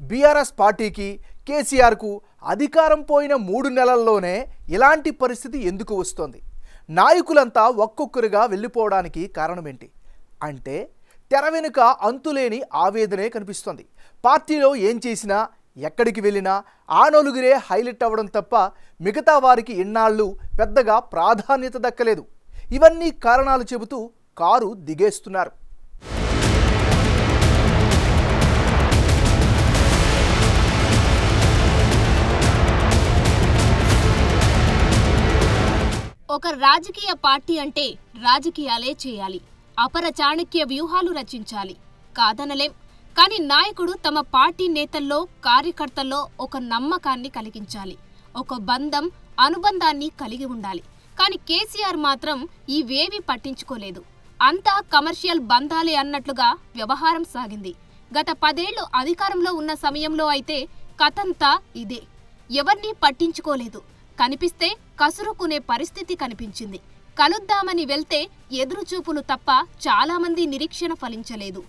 BRS పార్టీకి కేసీఆర్కు అధికారం పోయిన 3 నెలల్లోనే ఇలాంటి పరిస్థితి ఎందుకు వస్తోంది? నాయకులంతా ఒక్కొక్కరుగా వెళ్ళిపోవడానికి కారణమేంటి? అంటే తెర వెనుక అంతులేని ఆవేదనే కనిపిస్తోంది. పార్టీలో ఏం చేసినా ఎక్కడికి వెళ్ళినా ఆ నలుగురే హైలైట్ అవ్వడం తప్ప మిగతా వారికి ఇన్నాళ్ళు పెద్దగా ప్రాధాన్యత దక్కలేదు. ఇవన్నీ కారణాలు చెబుతూ కారు దిగేస్తున్నారు. ఒక రాజకీయ పార్టీ అంటే రాజకీయాలే చేయాలి, అపర చాణక్య వ్యూహాలు రచించాలి కాదనలేం. కానీ నాయకుడు తమ పార్టీ నేతల్లో కార్యకర్తల్లో ఒక నమ్మకాన్ని కలిగించాలి, ఒక బంధం అనుబంధాన్ని కలిగి ఉండాలి. కానీ కేసీఆర్ మాత్రం ఇవేవి పట్టించుకోలేదు. అంతా కమర్షియల్ బంధాలే అన్నట్లుగా వ్యవహారం సాగింది. గత 10 ఏళ్లు అధికారంలో ఉన్న సమయంలో అయితే కథంతా ఇదే. ఎవరినీ పట్టించుకోలేదు. కనిపిస్తే కసురుకునే పరిస్థితి కనిపించింది. కలుద్దామని వెళ్తే ఎదురుచూపులు తప్ప చాలా మంది నిరీక్షణ ఫలించలేదు.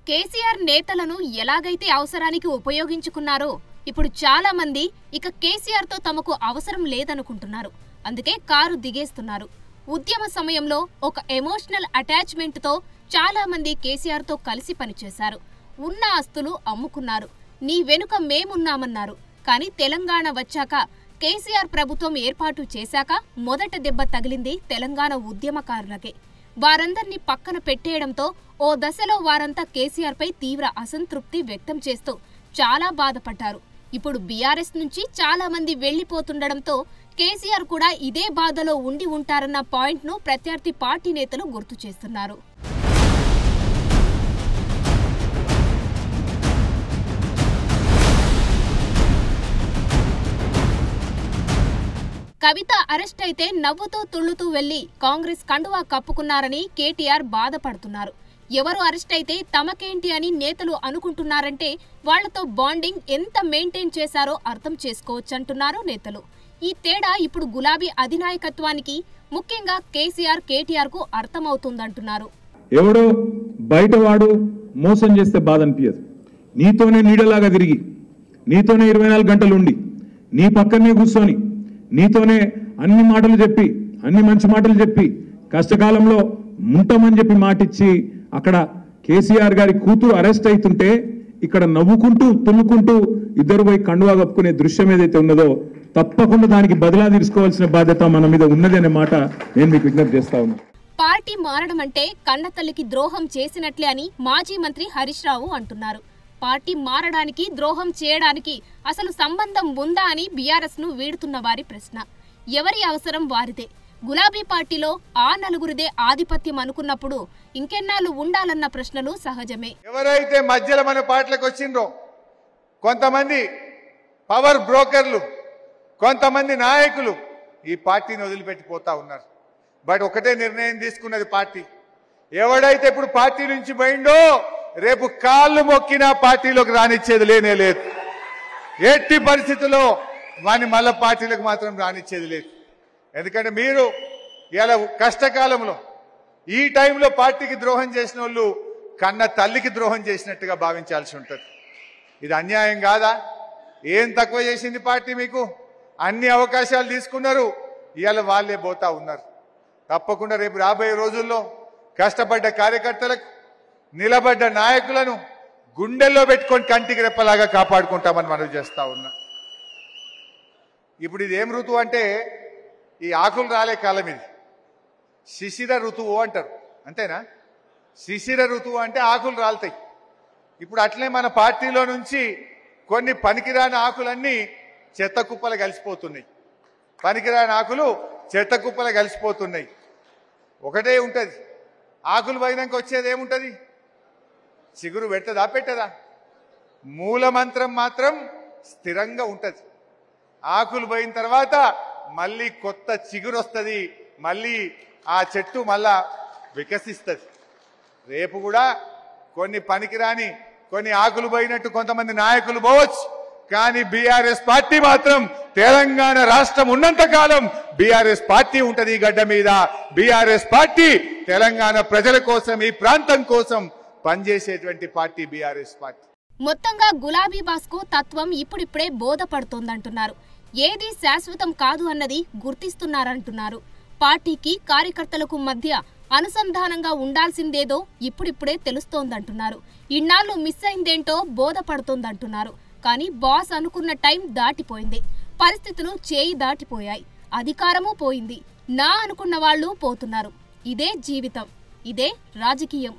కేసీఆర్ నేతలను ఎలాగైతే అవసరానికి ఉపయోగించుకున్నారో ఇప్పుడు చాలా మంది ఇక కేసీఆర్తో తమకు అవసరం లేదనుకుంటున్నారు. అందుకే కారు దిగేస్తున్నారు. ఉద్యమ సమయంలో ఒక ఎమోషనల్ అటాచ్మెంట్తో చాలా మంది కేసీఆర్తో కలిసి పనిచేశారు. ఉన్న ఆస్తులు అమ్ముకున్నారు. నీ వెనుక మేమున్నామన్నారు. కానీ తెలంగాణ వచ్చాక కేసీఆర్ ప్రభుత్వం ఏర్పాటు చేశాక మొదట దెబ్బ తగిలింది తెలంగాణ ఉద్యమకారులకే. వారందర్నీ పక్కన పెట్టేయడంతో ఓ దశలో వారంతా కేసీఆర్పై తీవ్ర అసంతృప్తి వ్యక్తం చేస్తూ చాలా బాధపడ్డారు. ఇప్పుడు బీఆర్ఎస్ నుంచి చాలా మంది వెళ్లిపోతుండడంతో కేసీఆర్ కూడా ఇదే బాధలో ఉండి ఉంటారన్న పాయింట్ను ప్రత్యర్థి పార్టీ నేతలు గుర్తు చేస్తున్నారు. కవిత అరెస్ట్ అయితే నవ్వుతూ తుళ్లుతూ వెళ్లి కాంగ్రెస్ కండువా కప్పుకున్నారని కేటీఆర్ బాధపడుతున్నారు. ఎవరు అరెస్ట్ అయితే తమకేంటి అని నేతలు అనుకుంటున్నారంటే వాళ్లతో బాండింగ్ ఎంత మెయింటైన్ చేశారో అర్థం చేసుకోవచ్చంటున్నారు నేతలు. ఈ తేడా ఇప్పుడు గులాబీ అధినాయకత్వానికి ముఖ్యంగా కేసీఆర్ కేటీఆర్ కు అర్థమవుతుందంటున్నారు. ఎవడో బయటవాడు మోసం చేస్తే బాధ అనిపించదు. నీతోనే నీడలాగా తిరిగి, నీతోనే 24 గంటలు ఉండి, నీ పక్కనే కూర్చొని, నీతోనే అన్ని మాటలు చెప్పి, అన్ని మంచి మాటలు చెప్పి, కష్టకాలంలో ఉంటామని చెప్పి మాటిచ్చి అక్కడ కేసీఆర్ గారి కూతురు అరెస్ట్ అవుతుంటే ఇక్కడ నవ్వుకుంటూ తుల్లుకుంటూ ఇద్దరు పోయి కండువా కప్పుకునే దృశ్యం ఏదైతే ఉన్నదో తప్పకుండా దానికి బదిలా తీసుకోవాల్సిన బాధ్యత మన మీద ఉన్నది అనే మాట నేను మీకు విజ్ఞప్తి చేస్తా ఉన్నా. పార్టీ మారడం అంటే కన్నతల్లికి ద్రోహం చేసినట్లే అని మాజీ మంత్రి హరీష్ రావు అంటున్నారు. పార్టీ మారడానికి ద్రోహం చేయడానికి అసలు సంబంధం ఉందా అని బీఆర్ఎస్ ను వీడుతున్న వారి ప్రశ్న. ఎవరి అవసరం వారిదే. గులాబీ పార్టీలో ఆ నలుగురిదే ఆధిపత్యం అనుకున్నప్పుడు ఇంకెన్నాళ్ళు ఉండాలన్న ప్రశ్నలు సహజమే. ఎవరైతే మధ్యలో మన పార్టీలకు వచ్చిండ్రో కొంతమంది పవర్ బ్రోకర్లు, కొంతమంది నాయకులు ఈ పార్టీని వదిలిపెట్టిపోతా ఉన్నారు. బట్ ఒకటే నిర్ణయం తీసుకున్నది పార్టీ. ఎవడైతే ఇప్పుడు పార్టీ నుంచి పోయిండో రేపు కాళ్ళు మొక్కినా పార్టీలోకి రానిచ్చేది లేనే లేదు. ఎట్టి పరిస్థితుల్లో వాడిని మళ్ళా పార్టీలకు మాత్రం రానిచ్చేది లేదు. ఎందుకంటే మీరు ఇలా కష్టకాలంలో ఈ టైంలో పార్టీకి ద్రోహం చేసిన వాళ్ళు కన్న తల్లికి ద్రోహం చేసినట్టుగా భావించాల్సి ఉంటుంది. ఇది అన్యాయం కాదా? ఏం తక్కువ చేసింది పార్టీ? మీకు అన్ని అవకాశాలు తీసుకున్నారు, ఇవాళ వాళ్ళే పోతా ఉన్నారు. తప్పకుండా రేపు రాబోయే రోజుల్లో కష్టపడ్డ కార్యకర్తలకు, నిలబడ్డ నాయకులను గుండెల్లో పెట్టుకొని కంటికి రెప్పలాగా కాపాడుకుంటామని మనం చేస్తా ఉన్నా. ఇప్పుడు ఇది ఏం ఋతువు అంటే ఈ ఆకులు రాలే కాలం. ఇది శిశిర ఋతువు అంటారు, అంతేనా? శిశిర ఋతువు అంటే ఆకులు రాలుతాయి. ఇప్పుడు అట్లే మన పార్టీలో నుంచి కొన్ని పనికిరాని ఆకులన్నీ చెత్త కుప్పలు కలిసిపోతున్నాయి. పనికిరాని ఆకులు చెత్త కుప్పలు కలిసిపోతున్నాయి. ఒకటే ఉంటుంది, ఆకులు పోయినాక వచ్చేది ఏముంటుంది? చిగురు పెట్టదా పెట్టదా? మూలమంత్రం మాత్రం స్థిరంగా ఉంటుంది. ఆకులు పోయిన తర్వాత మళ్ళీ కొత్త చిగురు వస్తుంది, మళ్ళీ ఆ చెట్టు మళ్ళా వికసిస్తుంది. రేపు కూడా కొన్ని పనికిరాని, కొన్ని ఆకులు పోయినట్టు కొంతమంది నాయకులు పోవచ్చు, కానీ బీఆర్ఎస్ పార్టీ మాత్రం తెలంగాణ రాష్ట్రం ఉన్నంత కాలం బీఆర్ఎస్ పార్టీ ఉంటది ఈ గడ్డ మీద. బీఆర్ఎస్ పార్టీ తెలంగాణ ప్రజల కోసం, ఈ ప్రాంతం కోసం పనిచేసేటువంటి పార్టీ బీఆర్ఎస్ పార్టీ. మొత్తంగా గులాబీ బాస్కు తత్వం ఇప్పుడిప్పుడే బోధపడుతోందంటున్నారు. ఏది శాశ్వతం కాదు అన్నది గుర్తిస్తున్నారంటున్నారు. పార్టీకి కార్యకర్తలకు మధ్య అనుసంధానంగా ఉండాల్సిందేదో ఇప్పుడిప్పుడే తెలుస్తోందంటున్నారు. ఇన్నాళ్ళు మిస్ అయిందేంటో బోధపడుతోందంటున్నారు. కానీ బాస్ అనుకున్న టైం దాటిపోయింది. పరిస్థితులు చేయి దాటిపోయాయి. అధికారమూ పోయింది. నా అనుకున్న వాళ్ళు పోతున్నారు. ఇదే జీవితం, ఇదే రాజకీయం.